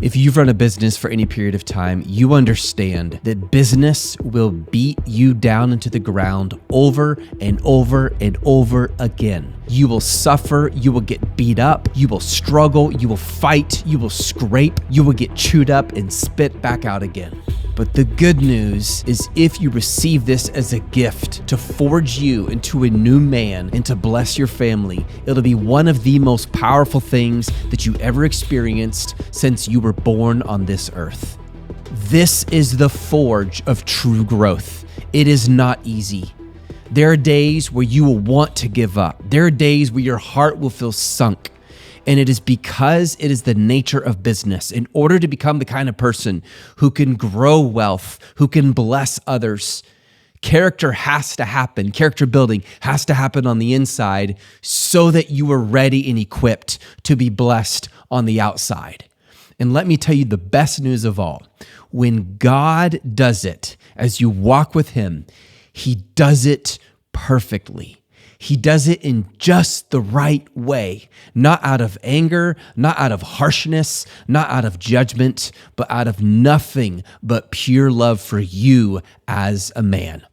If you've run a business for any period of time, you understand that business will beat you down into the ground over and over and over again. You will suffer, you will get beat up, you will struggle, you will fight, you will scrape, you will get chewed up and spit back out again. But the good news is if you receive this as a gift to forge you into a new man and to bless your family, it'll be one of the most powerful things that you ever experienced since you were born on this earth. This is the forge of true growth. It is not easy. There are days where you will want to give up. There are days where your heart will feel sunk. And it is because it is the nature of business. In order to become the kind of person who can grow wealth, who can bless others, character has to happen. Character building has to happen on the inside so that you are ready and equipped to be blessed on the outside. And let me tell you the best news of all. When God does it, as you walk with Him, He does it perfectly. He does it in just the right way, not out of anger, not out of harshness, not out of judgment, but out of nothing but pure love for you as a man.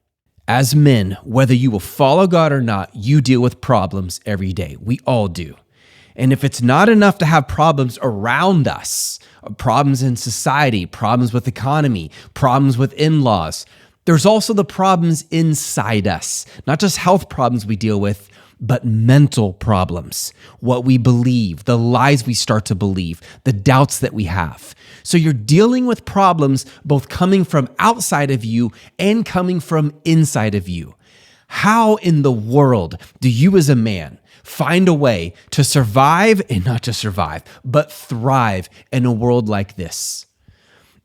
As men, whether you will follow God or not, you deal with problems every day. We all do. And if it's not enough to have problems around us, problems in society, problems with economy, problems with in-laws, there's also the problems inside us, not just health problems we deal with, but mental problems, what we believe, the lies we start to believe, the doubts that we have. So you're dealing with problems both coming from outside of you and coming from inside of you. How in the world do you as a man find a way to survive, and not just survive, but thrive in a world like this?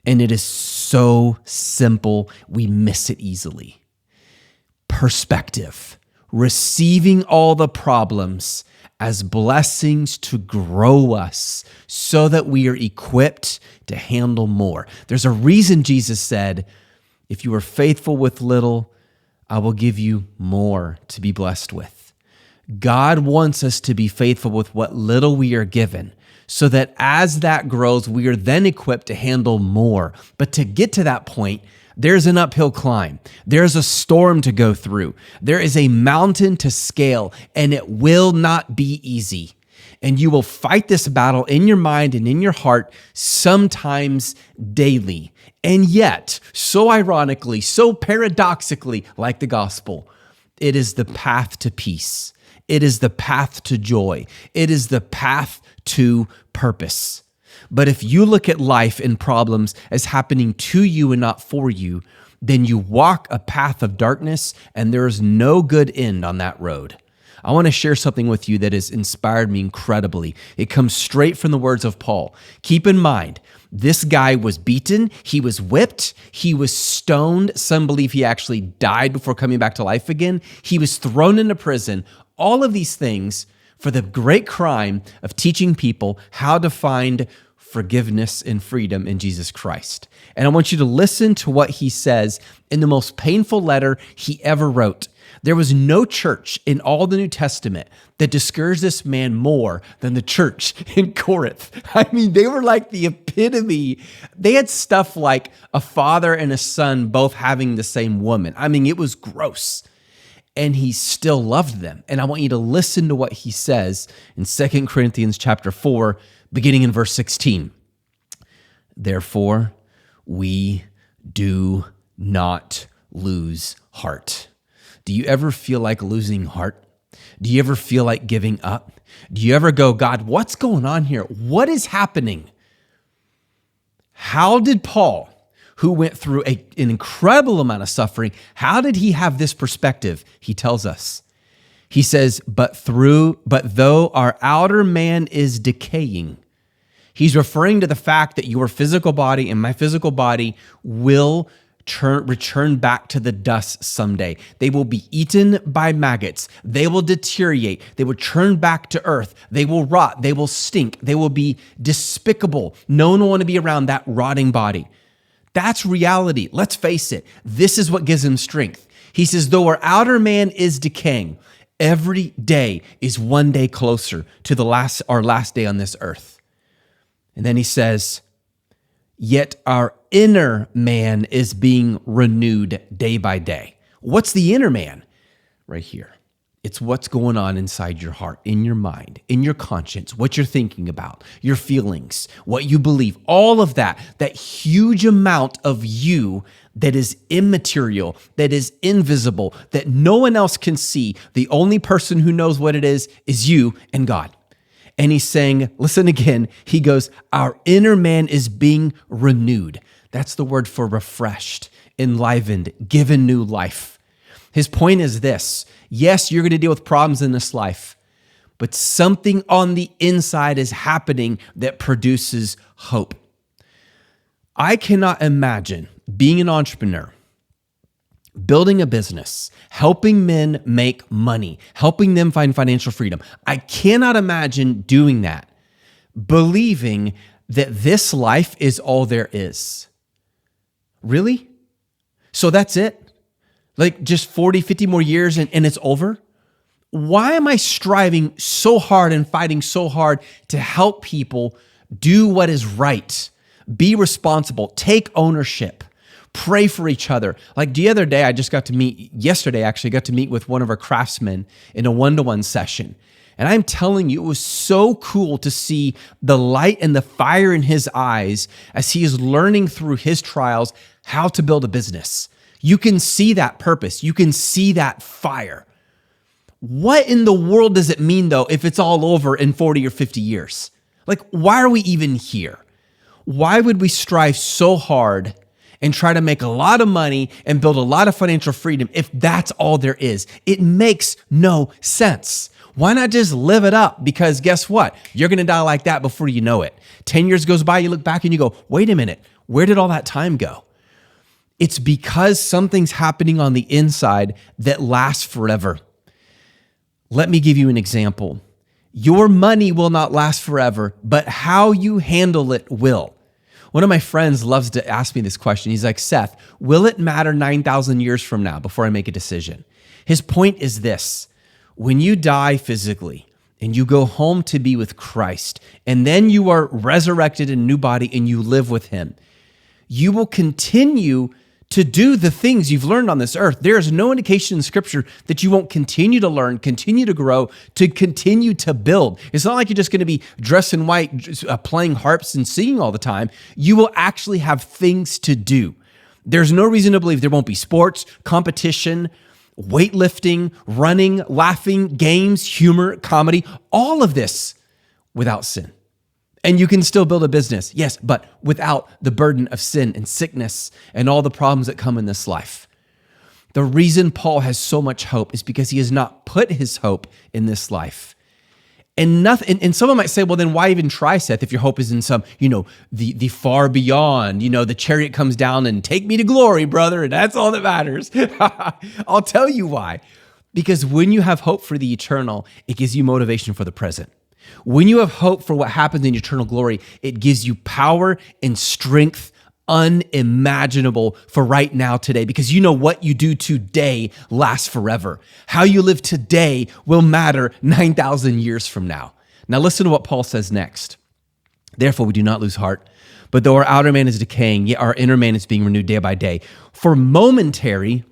And it is so simple, we miss it easily. Perspective, receiving all the problems as blessings to grow us so that we are equipped to handle more. There's a reason Jesus said, if you are faithful with little, I will give you more to be blessed with. God wants us to be faithful with what little we are given, so that as that grows, we are then equipped to handle more. But to get to that point, there's an uphill climb. There's a storm to go through. There is a mountain to scale, and it will not be easy. And you will fight this battle in your mind and in your heart, sometimes daily. And yet, so ironically, so paradoxically, like the gospel, it is the path to peace. It is the path to joy. It is the path to purpose. But if you look at life and problems as happening to you and not for you, then you walk a path of darkness and there is no good end on that road. I want to share something with you that has inspired me incredibly. It comes straight from the words of Paul. Keep in mind, this guy was beaten, he was whipped, he was stoned. Some believe he actually died before coming back to life again. He was thrown into prison. All of these things for the great crime of teaching people how to find forgiveness and freedom in Jesus Christ. And I want you to listen to what he says in the most painful letter he ever wrote. There was no church in all the New Testament that discouraged this man more than the church in Corinth. I mean, they were like the epitome. They had stuff like a father and a son both having the same woman. I mean, it was gross. And he still loved them. And I want you to listen to what he says in 2 Corinthians chapter 4, beginning in verse 16. Therefore, we do not lose heart. Do you ever feel like losing heart? Do you ever feel like giving up? Do you ever go, God, what's going on here? What is happening? How did Paul, who went through an incredible amount of suffering, how did he have this perspective? He tells us. He says, but though our outer man is decaying, he's referring to the fact that your physical body and my physical body will return back to the dust someday. They will be eaten by maggots. They will deteriorate. They will turn back to earth. They will rot. They will stink. They will be despicable. No one will want to be around that rotting body. That's reality. Let's face it. This is what gives him strength. He says, though our outer man is decaying, every day is one day closer to our last day on this earth. And then he says, yet our inner man is being renewed day by day. What's the inner man? Right here. It's what's going on inside your heart, in your mind, in your conscience, what you're thinking about, your feelings, what you believe, all of that huge amount of you that is immaterial, that is invisible, that no one else can see. The only person who knows what it is you and God. And he's saying, listen again, he goes, our inner man is being renewed. That's the word for refreshed, enlivened, given new life. His point is this: yes, you're going to deal with problems in this life, but something on the inside is happening that produces hope. I cannot imagine being an entrepreneur, building a business, helping men make money, helping them find financial freedom. I cannot imagine doing that, believing that this life is all there is. Really? So that's it? Like just 40, 50 more years and it's over? Why am I striving so hard and fighting so hard to help people do what is right, be responsible, take ownership, pray for each other? Like the other day, yesterday I got to meet with one of our craftsmen in a one-to-one session. And I'm telling you, it was so cool to see the light and the fire in his eyes as he is learning through his trials how to build a business. You can see that purpose. You can see that fire. What in the world does it mean, though, if it's all over in 40 or 50 years? Like, why are we even here? Why would we strive so hard and try to make a lot of money and build a lot of financial freedom if that's all there is? It makes no sense. Why not just live it up? Because guess what? You're going to die like that before you know it. 10 years goes by, you look back and you go, wait a minute, where did all that time go? It's because something's happening on the inside that lasts forever. Let me give you an example. Your money will not last forever, but how you handle it will. One of my friends loves to ask me this question. He's like, Seth, will it matter 9,000 years from now before I make a decision? His point is this: when you die physically and you go home to be with Christ, and then you are resurrected in a new body and you live with him, you will continue to do the things you've learned on this earth. There is no indication in Scripture that you won't continue to learn, continue to grow, to continue to build. It's not like you're just going to be dressed in white, playing harps and singing all the time. You will actually have things to do. There's no reason to believe there won't be sports, competition, weightlifting, running, laughing, games, humor, comedy, all of this without sin. And you can still build a business, yes, but without the burden of sin and sickness and all the problems that come in this life. The reason Paul has so much hope is because he has not put his hope in this life. And someone might say, well, then why even try, Seth, if your hope is in some, the far beyond, the chariot comes down and take me to glory, brother, and that's all that matters. I'll tell you why. Because when you have hope for the eternal, it gives you motivation for the present. When you have hope for what happens in eternal glory, it gives you power and strength unimaginable for right now, today, because you know what you do today lasts forever. How you live today will matter 9,000 years from now. Now listen to what Paul says next. Therefore, we do not lose heart, but though our outer man is decaying, yet our inner man is being renewed day by day. For momentary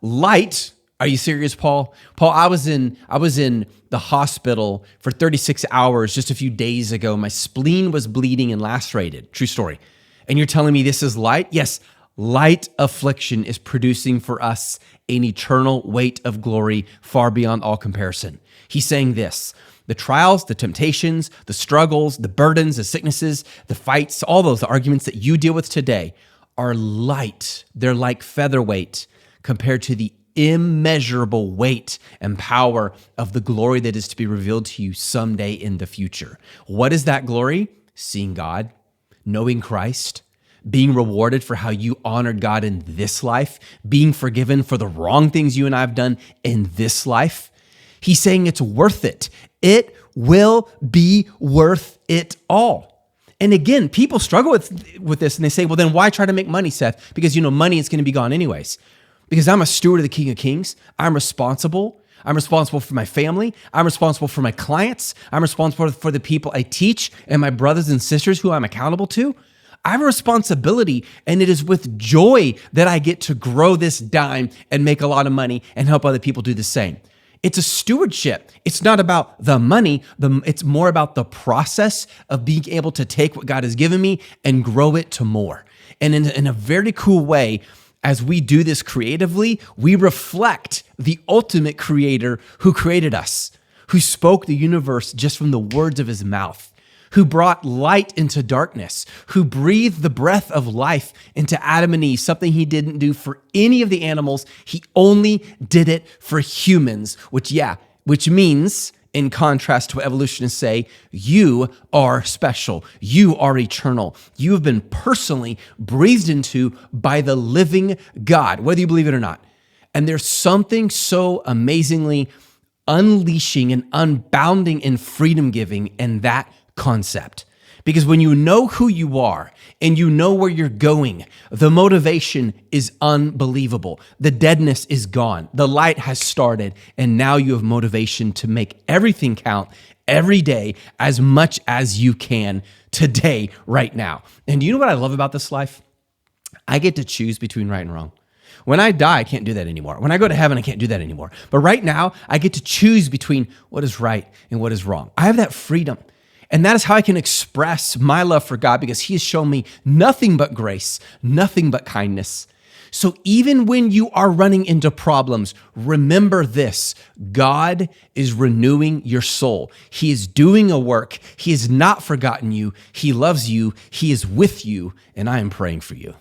light. Are you serious, Paul? Paul, I was in the hospital for 36 hours just a few days ago. My spleen was bleeding and lacerated. True story. And you're telling me this is light? Yes, light affliction is producing for us an eternal weight of glory far beyond all comparison. He's saying this: the trials, the temptations, the struggles, the burdens, the sicknesses, the fights, all those arguments that you deal with today are light. They're like featherweight compared to the immeasurable weight and power of the glory that is to be revealed to you someday in the future. What is that glory? Seeing God, knowing Christ, being rewarded for how you honored God in this life, being forgiven for the wrong things you and I have done in this life. He's saying it's worth it. It will be worth it all. And again, people struggle with this and they say, well, then why try to make money, Seth? Because money is going to be gone anyways. Because I'm a steward of the King of Kings. I'm responsible. I'm responsible for my family. I'm responsible for my clients. I'm responsible for the people I teach and my brothers and sisters who I'm accountable to. I have a responsibility, and it is with joy that I get to grow this dime and make a lot of money and help other people do the same. It's a stewardship. It's not about the money. It's more about the process of being able to take what God has given me and grow it to more. And in a very cool way, as we do this creatively, we reflect the ultimate creator who created us, who spoke the universe just from the words of his mouth, who brought light into darkness, who breathed the breath of life into Adam and Eve, something he didn't do for any of the animals. He only did it for humans, which means, in contrast to what evolutionists say, you are special. You are eternal. You have been personally breathed into by the living God, whether you believe it or not. And there's something so amazingly unleashing and unbounding and freedom giving in that concept. Because when you know who you are and you know where you're going, the motivation is unbelievable. The deadness is gone. The light has started, and now you have motivation to make everything count every day as much as you can today, right now. And do you know what I love about this life? I get to choose between right and wrong. When I die, I can't do that anymore. When I go to heaven, I can't do that anymore. But right now, I get to choose between what is right and what is wrong. I have that freedom. And that is how I can express my love for God, because he has shown me nothing but grace, nothing but kindness. So even when you are running into problems, remember this: God is renewing your soul. He is doing a work. He has not forgotten you. He loves you. He is with you. And I am praying for you.